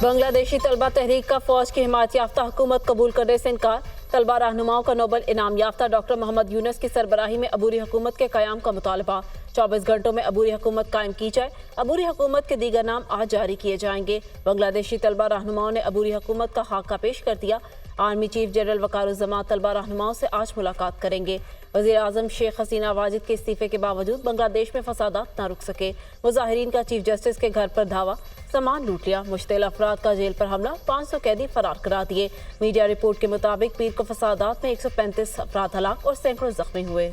बांग्लादेशी तलबा तहरीक का फौज की हिमायत याफ्ता हुकूमत कबूल करने से इनकार। तलबा रहनुमाओं का नोबल इनाम याफ्ता डॉक्टर मोहम्मद यूनुस की सरबराही में अबूरी हुकूमत के क़याम का मुतालबा। 24 घंटों में अबूरी हुकूमत कायम की जाए। अबूरी हुकूमत के दीगर नाम आज जारी किए जाएंगे। बांग्लादेशी तलबा रहनुमाओं ने अबूरी हुकूमत का खाका पेश कर दिया। आर्मी चीफ जनरल वकारुज़्ज़मान तलबा रहनुमाओं से आज मुलाकात करेंगे। वज़ीर आज़म शेख हसीना वाजिद के इस्तीफे के बावजूद बांग्लादेश में फसादात न रुक सके। मुजाहिरीन का चीफ जस्टिस के घर पर धावा, सामान लूट लिया। मुश्तिल अफराद का जेल पर हमला, 500 कैदी फरार करा दिए। मीडिया रिपोर्ट के मुताबिक पीर को फसादात में 135 अफराद हलाक और सैकड़ों जख्मी हुए।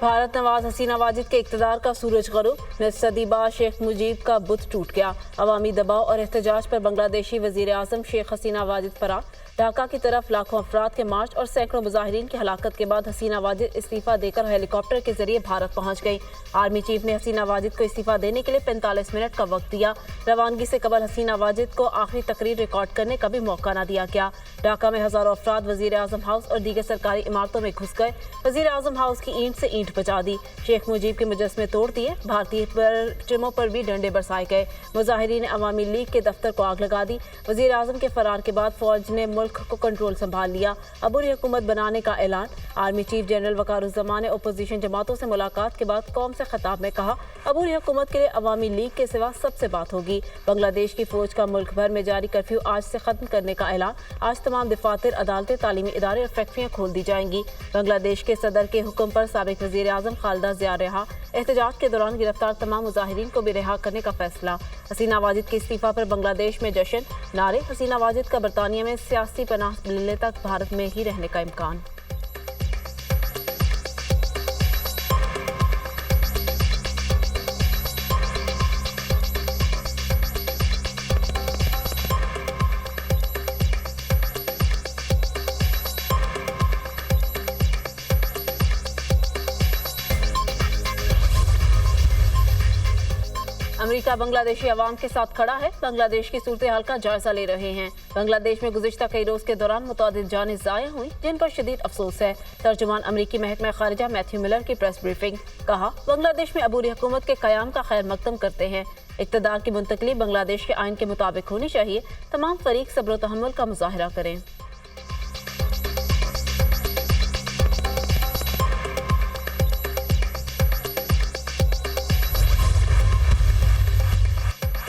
भारत नवाज हसीना वाजिद के इक़्तिदार का सूरज गरूब। निस्फ सदी बाद शेख मुजीब का बुत टूट गया। अवामी दबाव और एहतजाज पर बांग्लादेशी वज़ीर आज़म शेख हसीना वाजिद फरार। ढाका की तरफ लाखों अफराद के मार्च और सैकड़ों मुजाहिरीन की हलाकत के बाद हसीना वाजिद इस्तीफा देकर हेलीकॉप्टर के जरिए भारत पहुंच गई। आर्मी चीफ ने हसीना वाजिद को इस्तीफा देने के लिए 45 मिनट का वक्त दिया। रवानगी से कबल हसीना वाजिद को आखिरी तकरीर रिकॉर्ड करने का भी मौका न दिया गया। ढाका में हजारों अफराद वज़ीर आज़म हाउस और दीगर सरकारी इमारतों में घुस गए। वज़ीर आज़म हाउस की ईंट से ईंट बचा दी। शेख मुजीब के मुजस्समे तोड़ दिए। भारतीय परचमों पर भी डंडे बरसाए गए। मुजाहिरीन ने अवामी लीग के दफ्तर को आग लगा दी। वज़ीर आज़म के फरार के बाद फौज ने मुल्क को कंट्रोल संभाल लिया। अबूरी हुकूमत बनाने का ऐलान। आर्मी चीफ जनरल वकारुज़्ज़मान ने अपोजिशन जमातों से मुलाकात के बाद कौम से खिताब में कहा, अबूरी हुकूमत के लिए अवामी लीग के सिवा सबसे बात होगी। बांग्लादेश की फौज का मुल्क भर में जारी कर्फ्यू आज से खत्म करने का ऐलान। आज तमाम दफातर, अदालतें, तालीमी इदारे और फैक्ट्रियाँ खोल दी जाएंगी। बांग्लादेश के सदर के हुक्म पर साबिक वज़ीर आज़म खालिदा ज़िया रहा। एहतजाज के दौरान गिरफ्तार तमाम मुजाहिरीन को भी रिहा करने का फैसला। हसीना वाजिद के इस्तीफा पर बांग्लादेश में जश्न, नारे। हसीना वाजिद का बरतानिया में सियासी पनाह मिलने तक भारत में ही रहने का इम्कान। अमेरिका बांग्लादेशी अवाम के साथ खड़ा है। बांग्लादेश की सूरत हाल का जायजा ले रहे हैं। बांग्लादेश में गुज़िश्ता कई रोज़ के दौरान मुतअद्दिद जानें ज़ाया हुई, जिन पर शदीद अफसोस है। तर्जुमान अमरीकी महकमा खारिजा मैथ्यू मिलर की प्रेस ब्रीफिंग। कहा, बांग्लादेश में अबूरी हुकूमत के क़याम का खैर मकदम करते हैं। इक़्तिदार की मुंतकली बांग्लादेश के आइन के मुताबिक होनी चाहिए। तमाम फरीक सब्र व तहम्मुल का मुज़ाहिरा करें।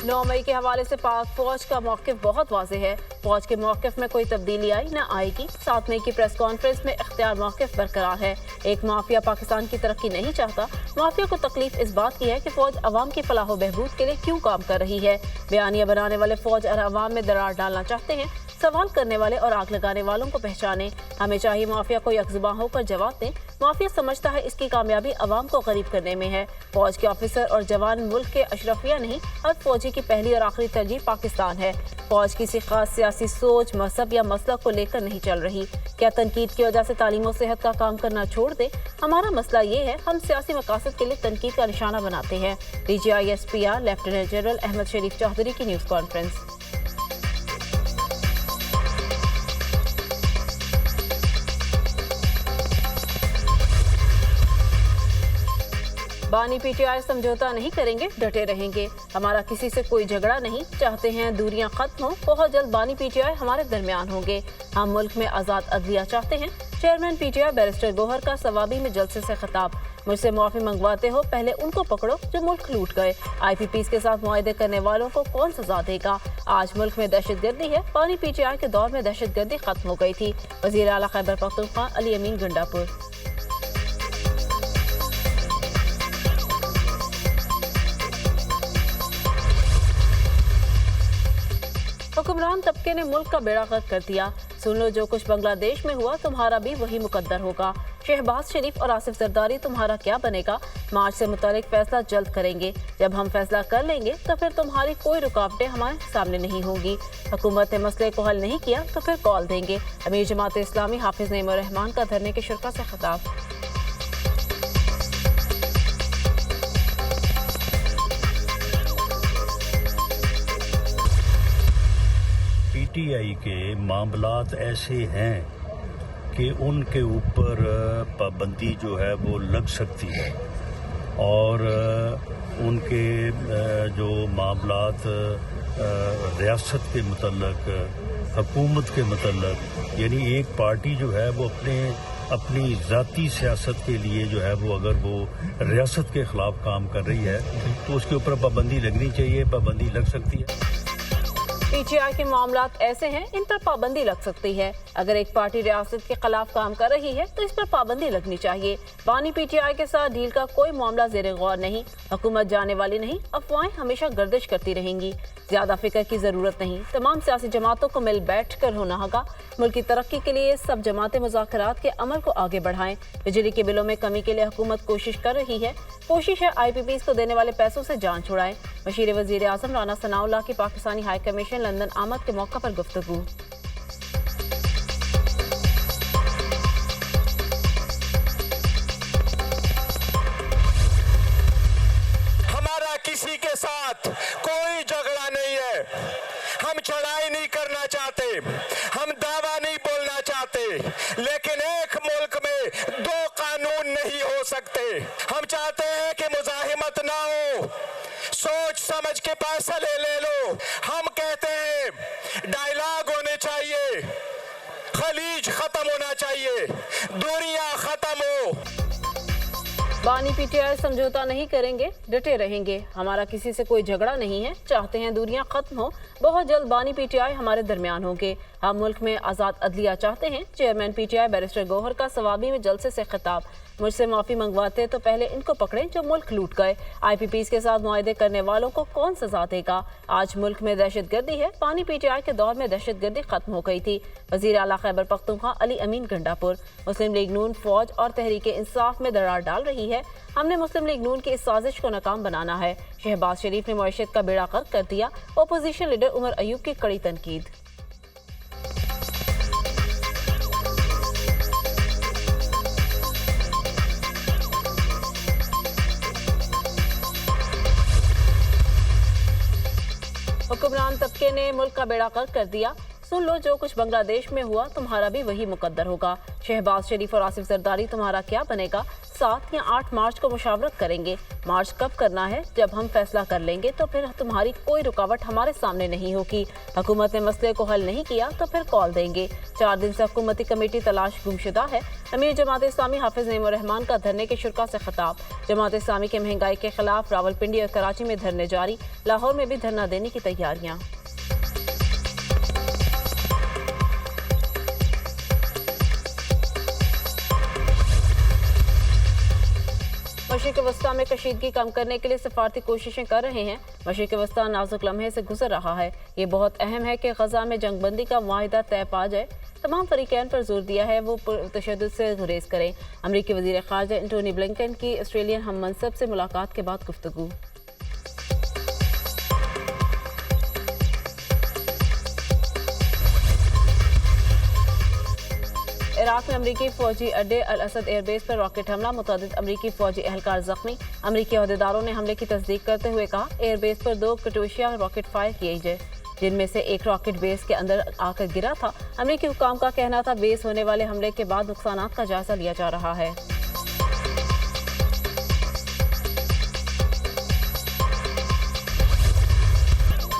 9 मई के हवाले से पाक फौज का मौक़िफ़ बहुत वाज़ेह है। फौज के मौक़िफ़ में कोई तब्दीली आई न आएगी। 7 मई की प्रेस कॉन्फ्रेंस में इख्तियार मौक़िफ़ बरकरार है। एक माफिया पाकिस्तान की तरक्की नहीं चाहता। माफिया को तकलीफ इस बात की है कि फौज अवाम की फलाह व बहबूद के लिए क्यों काम कर रही है। बयानिया बनाने वाले फौज और अवाम में दरार डालना चाहते हैं। सवाल करने वाले और आग लगाने वालों को पहचाने। हमें चाहिए माफिया को यकजुबां होकर जवाब दें। माफिया समझता है इसकी कामयाबी अवाम को गरीब करने में है। फौज के ऑफिसर और जवान मुल्क के अशरफिया नहीं, हर फौजी की पहली और आखिरी तरजीह पाकिस्तान है। फौज किसी खास सियासी सोच, मजहब या मसला को लेकर नहीं चल रही। क्या तनकीद की वजह से तालीम और सेहत का काम करना छोड़ दे? हमारा मसला ये है, हम सियासी मकासद के लिए तनकीद का निशाना बनाते हैं। DGISPR लेफ्टिनेंट जनरल अहमद शरीफ चौधरी की न्यूज़ कॉन्फ्रेंस। बानी PTI समझौता नहीं करेंगे, डटे रहेंगे। हमारा किसी से कोई झगड़ा नहीं, चाहते हैं दूरियां खत्म हो। बहुत जल्द बानी PTI हमारे दरमियान होंगे। हम मुल्क में आज़ाद अदलिया चाहते हैं। चेयरमैन PTI बैरिस्टर गोहर का सवाबी में जलसे से खिताब। मुझसे माफ़ी मंगवाते हो, पहले उनको पकड़ो जो मुल्क लूट गए। IPPs के साथ मुआहदे करने वालों को कौन सजा देगा? आज मुल्क में दहशतगर्दी है। बानी PTI के दौर में दहशतगर्दी खत्म हो गई थी। वज़ीर आला खैबर पख्तूनख्वा अली अमीन गंडापुर। हुक्मरान तबके ने मुल्क का बेड़ा गर्क कर दिया। सुन लो, जो कुछ बांग्लादेश में हुआ तुम्हारा भी वही मुकद्दर होगा। शहबाज शरीफ और आसिफ जरदारी तुम्हारा क्या बनेगा? मार्च से मुतालिक फैसला जल्द करेंगे। जब हम फैसला कर लेंगे तो फिर तुम्हारी कोई रुकावटें हमारे सामने नहीं होंगी। हुकूमत ने मसले को हल नहीं किया तो फिर कॉल देंगे। अमीर जमात इस्लामी हाफिज नईमुर रहमान का धरने के शुरा से खिताब। PTI के मामलात ऐसे हैं کہ ان کے اوپر پابندی جو ہے وہ لگ سکتی ہے، اور ان کے جو معاملات ریاست کے متعلق، حکومت کے متعلق، یعنی ایک پارٹی جو ہے وہ اپنی ذاتی سیاست کے لیے جو ہے وہ اگر وہ ریاست کے خلاف کام کر رہی ہے تو اس کے اوپر پابندی لگنی چاہیے، پابندی لگ سکتی ہے۔ پی ٹی آئی کے معاملات ایسے ہیں، ان پر پابندی لگ سکتی ہے۔ اگر ایک پارٹی ریاست کے خلاف کام کر رہی ہے تو اس پر پابندی لگنی چاہیے۔ بانی پی ٹی آئی کے ساتھ ڈیل کا کوئی معاملہ زیر غور نہیں، حکومت جانے والی نہیں، افواہیں ہمیشہ گردش کرتی رہیں گی۔ زیادہ فکر کی ضرورت نہیں، تمام سیاسی جماعتوں کو مل بیٹھ کر ہونا ہوگا۔ ملک کی ترقی کے لیے سب جماعتیں مذاکرات کے عمل کو آگے بڑھائیں۔ بجلی کے بلوں میں کمی کے لیے حکومت کوشش کر رہی ہے، کوشش ہے آئی پی پیز کو دینے والے پیسوں سے جان چھڑائیں۔ مشیر وزیر اعظم رانا ثناء اللہ کی پاکستانی ہائی کمیشن لندن آمد کے موقع پر گفتگو۔ ہمارا کسی کے ساتھ کوئی جھگڑا نہیں ہے، ہم چڑھائی نہیں کرنا چاہتے، ہم دعویٰ نہیں بولنا چاہتے، لیکن ایک ملک میں دو قانون نہیں ہو سکتے۔ ہم چاہتے ہیں کہ مزاحمت نہ ہو، سوچ سمجھ کے فیصلے لے لو۔ ہم کہتے ہیں ڈائیلاگ ہونے چاہیے، خلیج ختم ہونا چاہیے، دوریاں ختم ہو۔ بانی پی ٹی آئی سمجھوتا نہیں کریں گے، ڈٹے رہیں گے۔ ہمارا کسی سے کوئی جھگڑا نہیں ہے، چاہتے ہیں دوریاں ختم ہو۔ بہت جلد بانی پی ٹی آئی ہمارے درمیان ہوں گے۔ ہم ملک میں آزاد عدلیہ چاہتے ہیں۔ Chairman P T I barrister Gohar کا ثوابی میں جلسے سے خطاب۔ مجھ سے معافی منگواتے تو پہلے ان کو پکڑیں جو ملک لوٹ گئے۔ آئی پی پیز کے ساتھ معاہدے کرنے والوں کو کون سزا دے گا؟ آج ملک میں دہشت گردی ہے، بانی پی ٹی آئی کے دور میں دہشت گردی ختم ہو گئی تھی۔ وزیر اعلیٰ خیبر پختونخوا علی امین گنڈا پور۔ مسلم لیگ نون فوج اور تحریک انصاف میں دراڑ ڈال رہی ہے۔ ہم نے مسلم لیگ نون کی اس سازش کو ناکام بنانا ہے۔ شہباز شریف نے معیشت کا بیڑا غرق کر دیا، اپوزیشن لیڈر عمر ایوب کی کڑی تنقید۔ حکمران طبقے نے ملک کا بیڑا غرق کر دیا، سن لو جو کچھ بنگلہ دیش میں ہوا تمہارا بھی وہی مقدر ہوگا۔ شہباز شریف اور آصف زرداری تمہارا کیا بنے گا؟ 7 یا 8 مارچ کو مشاورت کریں گے۔ مارچ کب کرنا ہے؟ جب ہم فیصلہ کر لیں گے تو پھر تمہاری کوئی رکاوٹ ہمارے سامنے نہیں ہوگی۔ حکومت نے مسئلے کو حل نہیں کیا تو پھر کال دیں گے۔ 4 دن سے حکومتی کمیٹی تلاش گمشدہ ہے۔ امیر جماعت اسلامی حافظ نعیم الرحمان کا دھرنے کے شرکا سے خطاب۔ جماعت اسلامی کے مہنگائی کے خلاف راولپنڈی اور کراچی میں دھرنے جاری، لاہور میں بھی دھرنا دینے کی تیاریاں۔ مشرق وسطیٰ میں کشیدگی کم کرنے کے لیے سفارتی کوششیں کر رہے ہیں۔ مشرق وسطیٰ نازک لمحے سے گزر رہا ہے۔ یہ بہت اہم ہے کہ غزہ میں جنگ بندی کا معاہدہ طے پا جائے۔ تمام فریقین پر زور دیا ہے وہ تشدد سے گریز کریں۔ امریکی وزیر خارجہ انٹونی بلنکن کی آسٹریلین ہم منصب سے ملاقات کے بعد گفتگو۔ عراق میں امریکی فوجی اڈے الاسد ایئر بیس پر راکٹ حملہ، متعدد امریکی فوجی اہلکار زخمی۔ امریکی عہدیداروں نے حملے کی تصدیق کرتے ہوئے کہا ایئر بیس پر 2 کٹوشیا راکٹ فائر کیے گئے، جن میں سے ایک راکٹ بیس کے اندر آ کر گرا تھا۔ امریکی حکام کا کہنا تھا بیس ہونے والے حملے کے بعد نقصانات کا جائزہ لیا جا رہا ہے۔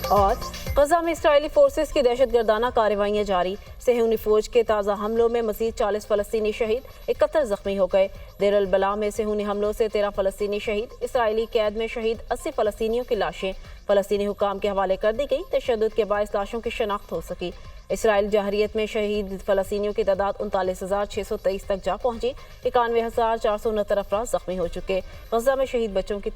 اور غزہ میں اسرائیلی فورسز کی دہشت گردانہ کارروائیاں جاری، صہیونی فوج کے تازہ حملوں میں مزید 40 فلسطینی شہید، 71 زخمی ہو گئے۔ دیر البلاح میں صہیونی حملوں سے 13 فلسطینی شہید، اسرائیلی قید میں شہید 80 فلسطینیوں کی لاشیں فلسطینی حکام کے حوالے کر دی گئی۔ تشدد کے باعث لاشوں کی شناخت ہو سکی۔ اسرائیل جارحیت میں شہید فلسطینیوں کی تعداد 39,623 تک جا پہنچی، 91,469 افراد زخمی ہو چکے۔ غزہ میں شہید بچوں کی